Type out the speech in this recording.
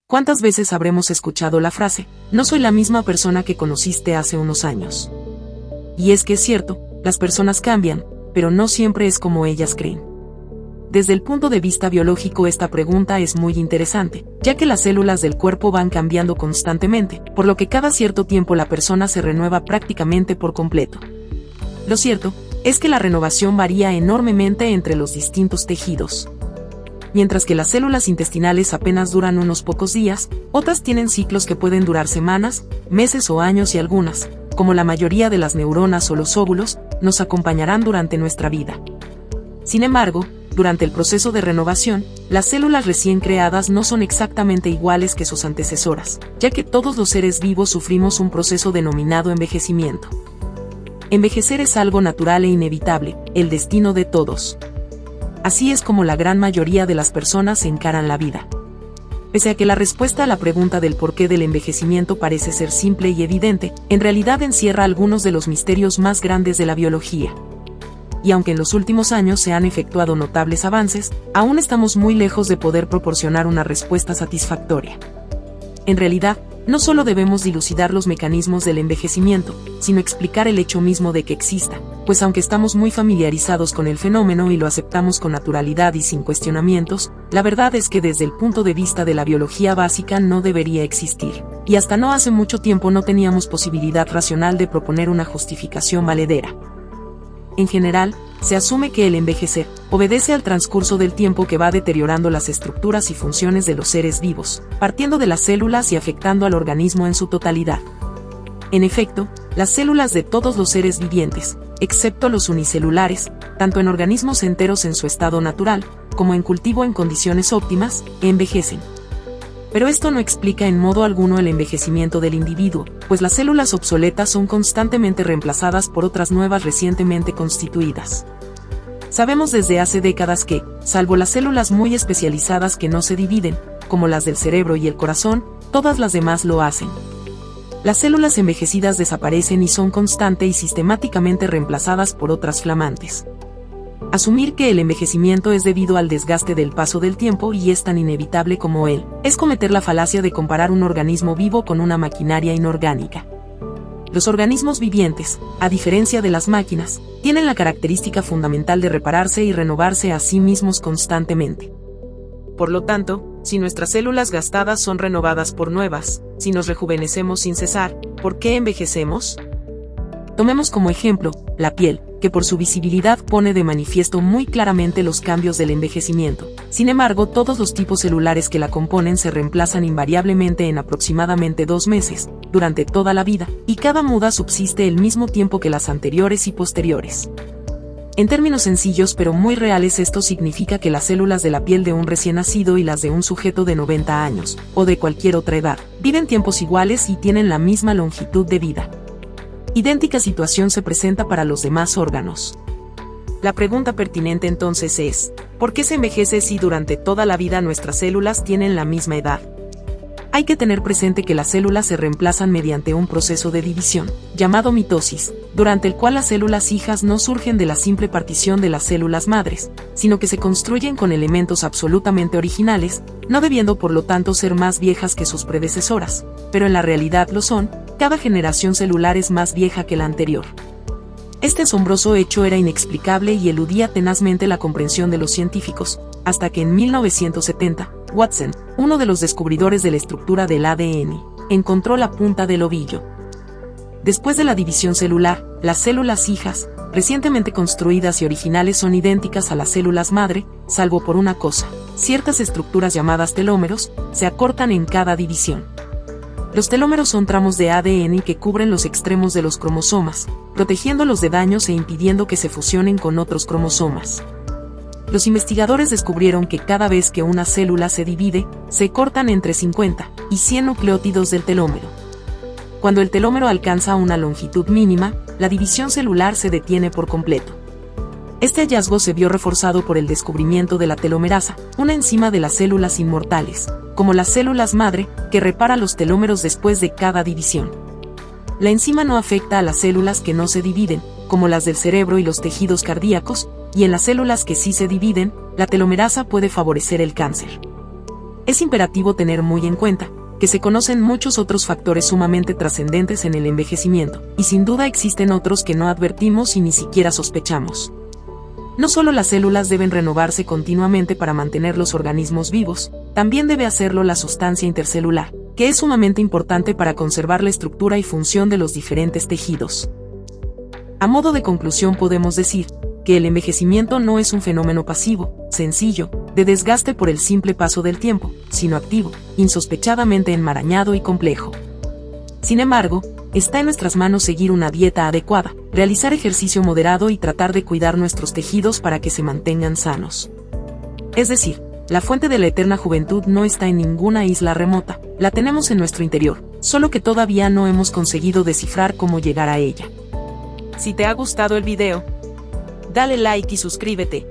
¿Cuántas veces habremos escuchado la frase, no soy la misma persona que conociste hace unos años? Y es que es cierto, las personas cambian, pero no siempre es como ellas creen. Desde el punto de vista biológico esta pregunta es muy interesante, ya que las células del cuerpo van cambiando constantemente, por lo que cada cierto tiempo la persona se renueva prácticamente por completo. Lo cierto es que la renovación varía enormemente entre los distintos tejidos. Mientras que las células intestinales apenas duran unos pocos días, otras tienen ciclos que pueden durar semanas, meses o años y algunas, como la mayoría de las neuronas o los óvulos, nos acompañarán durante nuestra vida. Sin embargo, durante el proceso de renovación, las células recién creadas no son exactamente iguales que sus antecesoras, ya que todos los seres vivos sufrimos un proceso denominado envejecimiento. Envejecer es algo natural e inevitable, el destino de todos. Así es como la gran mayoría de las personas encaran la vida. Pese a que la respuesta a la pregunta del porqué del envejecimiento parece ser simple y evidente, en realidad encierra algunos de los misterios más grandes de la biología. Y aunque en los últimos años se han efectuado notables avances, aún estamos muy lejos de poder proporcionar una respuesta satisfactoria. En realidad, no solo debemos dilucidar los mecanismos del envejecimiento, sino explicar el hecho mismo de que exista, pues aunque estamos muy familiarizados con el fenómeno y lo aceptamos con naturalidad y sin cuestionamientos, la verdad es que desde el punto de vista de la biología básica no debería existir, y hasta no hace mucho tiempo no teníamos posibilidad racional de proponer una justificación valedera. En general, se asume que el envejecer obedece al transcurso del tiempo que va deteriorando las estructuras y funciones de los seres vivos, partiendo de las células y afectando al organismo en su totalidad. En efecto, las células de todos los seres vivientes, excepto los unicelulares, tanto en organismos enteros en su estado natural, como en cultivo en condiciones óptimas, envejecen. Pero esto no explica en modo alguno el envejecimiento del individuo, pues las células obsoletas son constantemente reemplazadas por otras nuevas recientemente constituidas. Sabemos desde hace décadas que, salvo las células muy especializadas que no se dividen, como las del cerebro y el corazón, todas las demás lo hacen. Las células envejecidas desaparecen y son constante y sistemáticamente reemplazadas por otras flamantes. Asumir que el envejecimiento es debido al desgaste del paso del tiempo y es tan inevitable como él, es cometer la falacia de comparar un organismo vivo con una maquinaria inorgánica. Los organismos vivientes, a diferencia de las máquinas, tienen la característica fundamental de repararse y renovarse a sí mismos constantemente. Por lo tanto, si nuestras células gastadas son renovadas por nuevas, si nos rejuvenecemos sin cesar, ¿por qué envejecemos? Tomemos como ejemplo, la piel, que por su visibilidad pone de manifiesto muy claramente los cambios del envejecimiento. Sin embargo, todos los tipos celulares que la componen se reemplazan invariablemente en aproximadamente 2 meses, durante toda la vida, y cada muda subsiste el mismo tiempo que las anteriores y posteriores. En términos sencillos pero muy reales, esto significa que las células de la piel de un recién nacido y las de un sujeto de 90 años, o de cualquier otra edad, viven tiempos iguales y tienen la misma longitud de vida. Idéntica situación se presenta para los demás órganos. La pregunta pertinente entonces es, ¿por qué se envejece si durante toda la vida nuestras células tienen la misma edad? Hay que tener presente que las células se reemplazan mediante un proceso de división, llamado mitosis, durante el cual las células hijas no surgen de la simple partición de las células madres, sino que se construyen con elementos absolutamente originales, no debiendo por lo tanto ser más viejas que sus predecesoras, pero en la realidad lo son. Cada generación celular es más vieja que la anterior. Este asombroso hecho era inexplicable y eludía tenazmente la comprensión de los científicos, hasta que en 1970, Watson, uno de los descubridores de la estructura del ADN, encontró la punta del ovillo. Después de la división celular, las células hijas, recientemente construidas y originales, son idénticas a las células madre, salvo por una cosa: ciertas estructuras llamadas telómeros se acortan en cada división. Los telómeros son tramos de ADN que cubren los extremos de los cromosomas, protegiéndolos de daños e impidiendo que se fusionen con otros cromosomas. Los investigadores descubrieron que cada vez que una célula se divide, se cortan entre 50 y 100 nucleótidos del telómero. Cuando el telómero alcanza una longitud mínima, la división celular se detiene por completo. Este hallazgo se vio reforzado por el descubrimiento de la telomerasa, una enzima de las células inmortales, como las células madre, que repara los telómeros después de cada división. La enzima no afecta a las células que no se dividen, como las del cerebro y los tejidos cardíacos, y en las células que sí se dividen, la telomerasa puede favorecer el cáncer. Es imperativo tener muy en cuenta que se conocen muchos otros factores sumamente trascendentes en el envejecimiento, y sin duda existen otros que no advertimos y ni siquiera sospechamos. No solo las células deben renovarse continuamente para mantener los organismos vivos, también debe hacerlo la sustancia intercelular, que es sumamente importante para conservar la estructura y función de los diferentes tejidos. A modo de conclusión podemos decir que el envejecimiento no es un fenómeno pasivo, sencillo, de desgaste por el simple paso del tiempo, sino activo, insospechadamente enmarañado y complejo. Sin embargo, está en nuestras manos seguir una dieta adecuada, realizar ejercicio moderado y tratar de cuidar nuestros tejidos para que se mantengan sanos. Es decir, la fuente de la eterna juventud no está en ninguna isla remota, la tenemos en nuestro interior, solo que todavía no hemos conseguido descifrar cómo llegar a ella. Si te ha gustado el video, dale like y suscríbete.